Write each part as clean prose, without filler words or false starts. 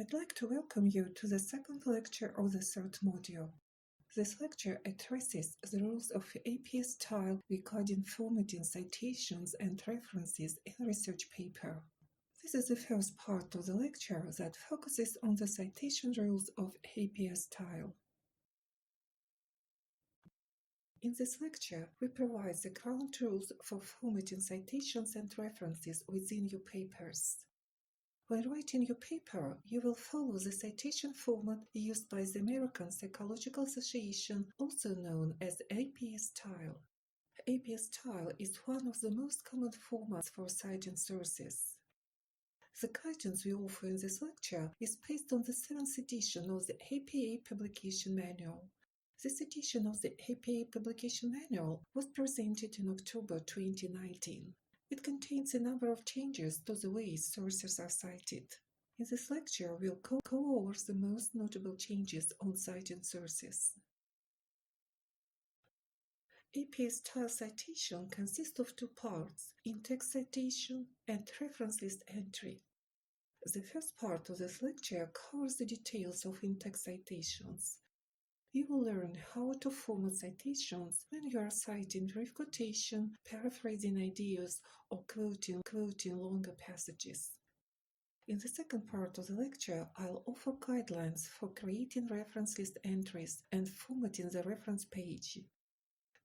I'd like to welcome you to the second lecture of the third module. This lecture addresses the rules of APA style regarding formatting citations and references in research paper. This is the first part of the lecture that focuses on the citation rules of APA style. In this lecture, we provide the ground rules for formatting citations and references within your papers. When writing your paper, you will follow the citation format used by the American Psychological Association, also known as APA style. APA style is one of the most common formats for citing sources. The guidance we offer in this lecture is based on the 7th edition of the APA Publication Manual. This edition of the APA Publication Manual was presented in October 2019. It contains a number of changes to the way sources are cited. In this lecture, we'll go over the most notable changes on citing sources. APA style citation consists of two parts: in-text citation and reference list entry. The first part of this lecture covers the details of in-text citations. You will learn how to format citations when you are citing brief quotation, paraphrasing ideas, or quoting longer passages. In the second part of the lecture, I'll offer guidelines for creating reference list entries and formatting the reference page.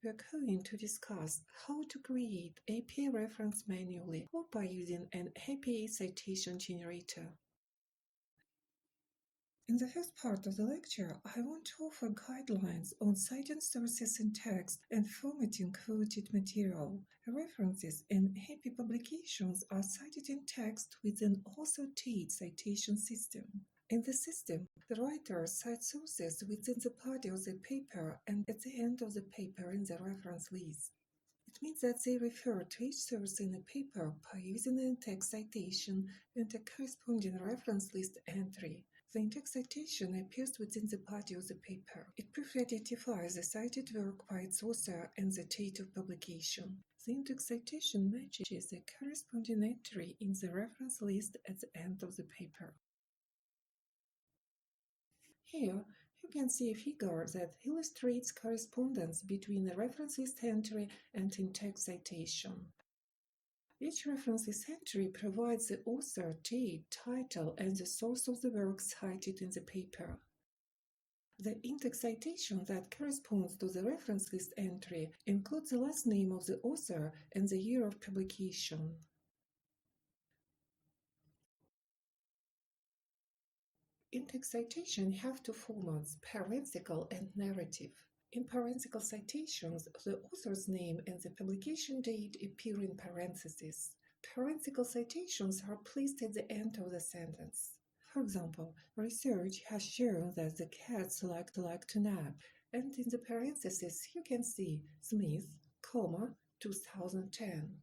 We are going to discuss how to create APA reference manually or by using an APA citation generator. In the first part of the lecture, I want to offer guidelines on citing sources in text and formatting quoted material. References in APA publications are cited in text with an author-tagged citation system. In the system, the writer cites sources within the body of the paper and at the end of the paper in the reference list. It means that they refer to each source in a paper by using an in-text citation and a corresponding reference list entry. The in-text citation appears within the body of the paper. It briefly identifies the cited work by its author and the date of publication. The in-text citation matches the corresponding entry in the reference list at the end of the paper. Here, you can see a figure that illustrates correspondence between the reference list entry and in-text citation. Each reference list entry provides the author, date, title, and the source of the work cited in the paper. The in-text citation that corresponds to the reference list entry includes the last name of the author and the year of publication. In-text citation have two formats, parenthetical and narrative. In parenthetical citations, the author's name and the publication date appear in parentheses. Parenthetical citations are placed at the end of the sentence. For example, research has shown that the cats like to nap, and in the parentheses you can see Smith, 2010.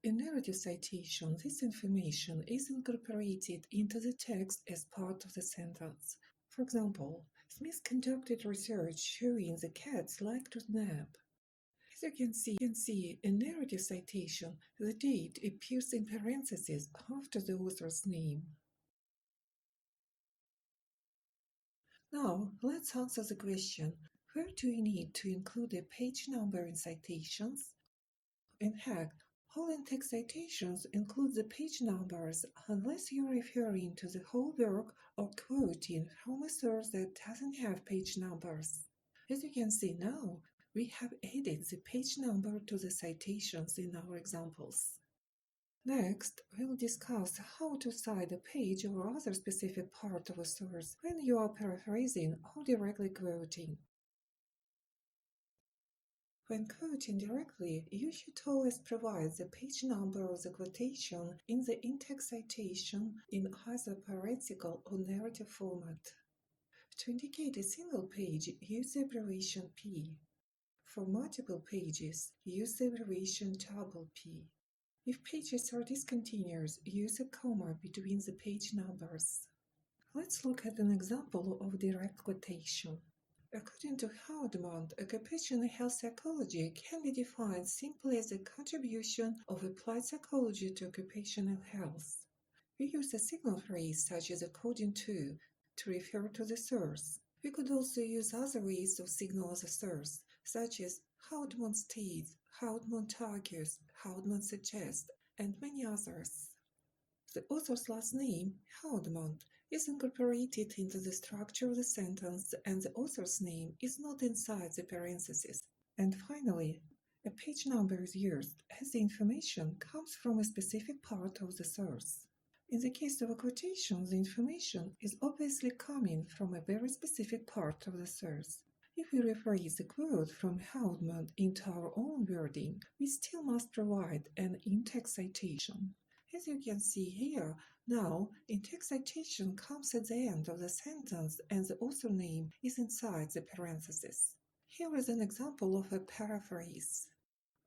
In narrative citation, this information is incorporated into the text as part of the sentence. For example, Smith conducted research showing the cats like to nap. As you can see, in narrative citation, the date appears in parentheses after the author's name. Now, let's answer the question, where do you need to include a page number in citations? In fact, all in-text citations include the page numbers unless you're referring to the whole work or quoting from a source that doesn't have page numbers. As you can see now, we have added the page number to the citations in our examples. Next, we'll discuss how to cite a page or other specific part of a source when you are paraphrasing or directly quoting. When quoting directly, you should always provide the page number of the quotation in the in-text citation in either parenthetical or narrative format. To indicate a single page, use the abbreviation P. For multiple pages, use the abbreviation P. If pages are discontinuous, use a comma between the page numbers. Let's look at an example of direct quotation. According to Hardeman, occupational health psychology can be defined simply as a contribution of applied psychology to occupational health. We use a signal phrase such as according to refer to the source. We could also use other ways of signal the source, such as Houdman states, Houdman argues, Houdman suggests, and many others. The author's last name, Houdman, is incorporated into the structure of the sentence, and the author's name is not inside the parentheses. And finally, a page number is used as the information comes from a specific part of the source. In the case of a quotation, the information is obviously coming from a very specific part of the source. If we rephrase the quote from Houdman into our own wording, we still must provide an in-text citation. As you can see here, now in-text citation comes at the end of the sentence and the author name is inside the parentheses. Here is an example of a paraphrase.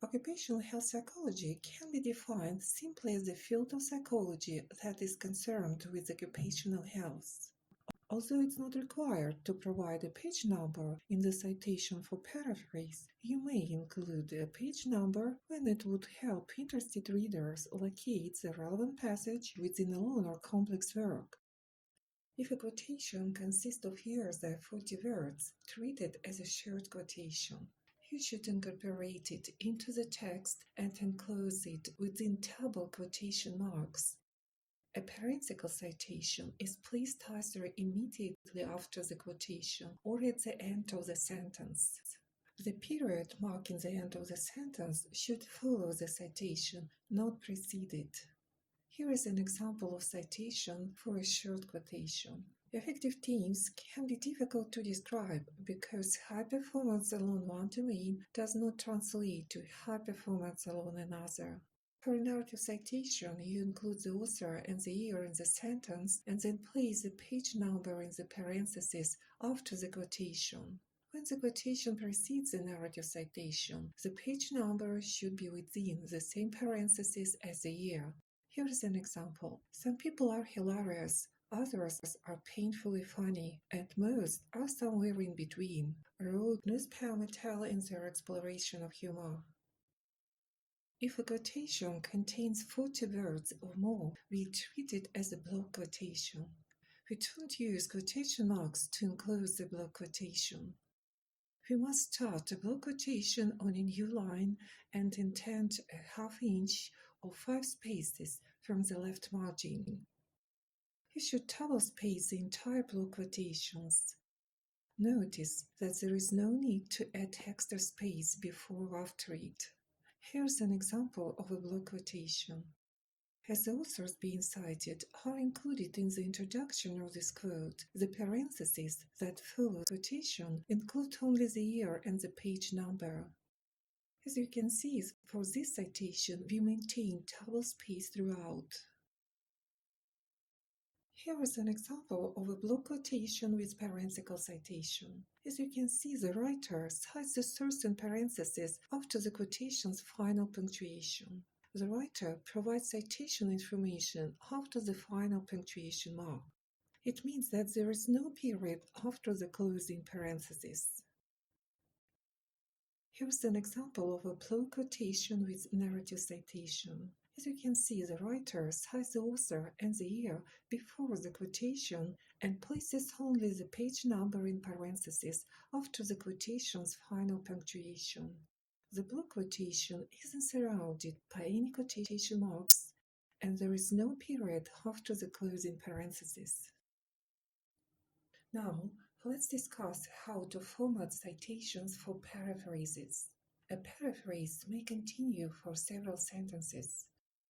Occupational health psychology can be defined simply as the field of psychology that is concerned with occupational health. Although it's not required to provide a page number in the citation for paraphrase, you may include a page number when it would help interested readers locate the relevant passage within a long or complex work. If a quotation consists of fewer than 40 words, treat it as a short quotation. You should incorporate it into the text and enclose it within double quotation marks. A parenthetical citation is placed either immediately after the quotation or at the end of the sentence. The period marking the end of the sentence should follow the citation, not precede it. Here is an example of citation for a short quotation. Effective teams can be difficult to describe because high performance along one domain does not translate to high performance along another. For a narrative citation, you include the author and the year in the sentence and then place the page number in the parentheses after the quotation. When the quotation precedes the narrative citation, the page number should be within the same parentheses as the year. Here is an example. Some people are hilarious, others are painfully funny, and most are somewhere in between, wrote newspaper in their exploration of humor. If a quotation contains 40 words or more, we treat it as a block quotation. We don't use quotation marks to enclose the block quotation. We must start a block quotation on a new line and indent a ½ inch or 5 spaces from the left margin. You should double space the entire block quotations. Notice that there is no need to add extra space before or after it. Here's an example of a block quotation. As the authors being cited are included in the introduction of this quote, the parentheses that follow the quotation include only the year and the page number. As you can see, for this citation, we maintain double space throughout. Here is an example of a block quotation with parenthetical citation. As you can see, the writer cites the source in parentheses after the quotation's final punctuation. The writer provides citation information after the final punctuation mark. It means that there is no period after the closing parentheses. Here's an example of a block quotation with narrative citation. As you can see, the writer cites the author and the year before the quotation and places only the page number in parentheses after the quotation's final punctuation. The block quotation isn't surrounded by any quotation marks, and there is no period after the closing parentheses. Now, let's discuss how to format citations for paraphrases. A paraphrase may continue for several sentences.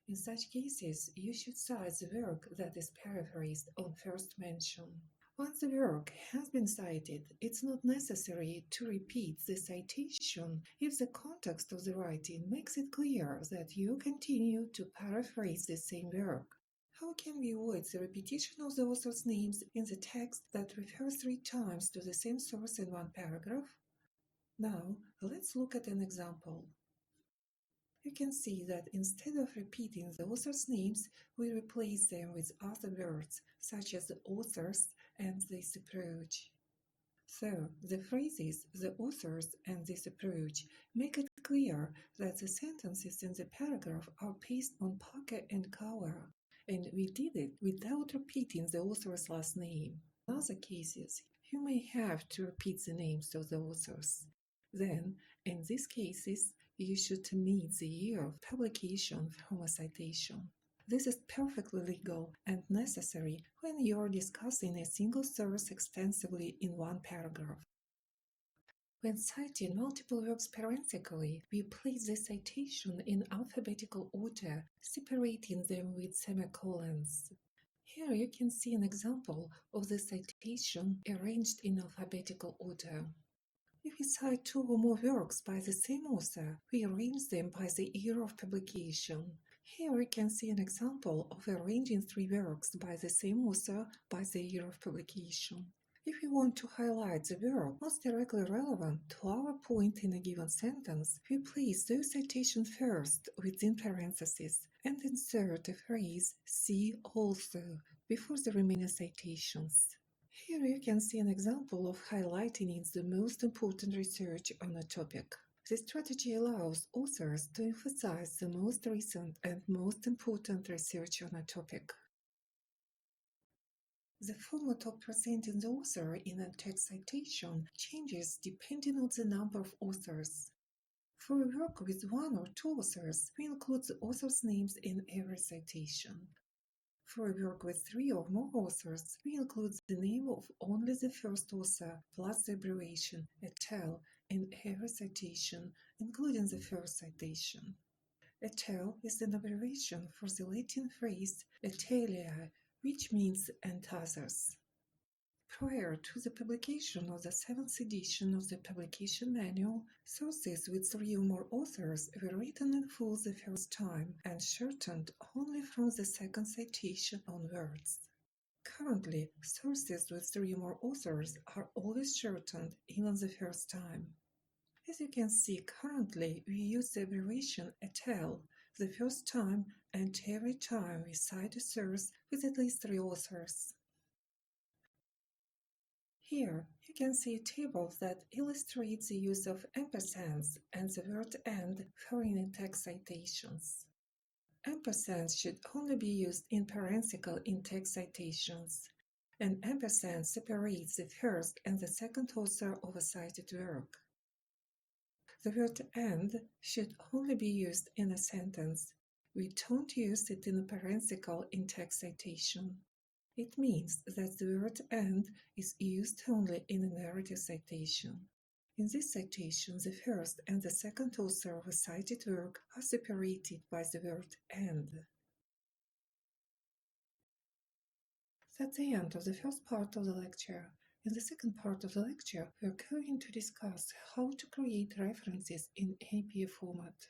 In such cases, you should cite the work that is paraphrased on first mention. Once the work has been cited, it's not necessary to repeat the citation if the context of the writing makes it clear that you continue to paraphrase the same work. How can we avoid the repetition of the author's names in the text that refers 3 times to the same source in one paragraph? Now, let's look at an example. You can see that instead of repeating the author's names, we replace them with other words, such as the authors and this approach. So, the phrases the authors and this approach make it clear that the sentences in the paragraph are based on pocket and cover, and we did it without repeating the author's last name. In other cases, you may have to repeat the names of the authors. Then, in these cases, you should omit the year of publication from a citation. This is perfectly legal and necessary when you are discussing a single source extensively in one paragraph. When citing multiple works parenthetically, we place the citation in alphabetical order, separating them with semicolons. Here you can see an example of the citation arranged in alphabetical order. If we cite two or more works by the same author, we arrange them by the year of publication. Here we can see an example of arranging three works by the same author by the year of publication. If we want to highlight the work most directly relevant to our point in a given sentence, we place those citations first within parentheses and insert a phrase "see also" before the remaining citations. Here you can see an example of highlighting the most important research on a topic. This strategy allows authors to emphasize the most recent and most important research on a topic. The format of presenting the author in a text citation changes depending on the number of authors. For a work with one or two authors, we include the authors' names in every citation. For a work with three or more authors, we include the name of only the first author plus the abbreviation "et.al." in every citation, including the first citation. "Et.al." is an abbreviation for the Latin phrase "et alia," which means "and others." Prior to the publication of the 7th edition of the publication manual, sources with three or more authors were written in full the first time and shortened only from the second citation onwards. Currently, sources with three or more authors are always shortened even the first time. As you can see, currently we use the abbreviation "et.al." the first time and every time we cite a source with at least three authors. Here, you can see a table that illustrates the use of ampersands and the word "and" foreign in text citations. Ampersands should only be used in parenthetical in text citations. An ampersand separates the first and the second author of a cited work. The word "and" should only be used in a sentence. We don't use it in a parenthetical in text citation. It means that the word "and" is used only in a narrative citation. In this citation, the first and the second author of a cited work are separated by the word "and." That's the end of the first part of the lecture. In the second part of the lecture, we're going to discuss how to create references in APA format.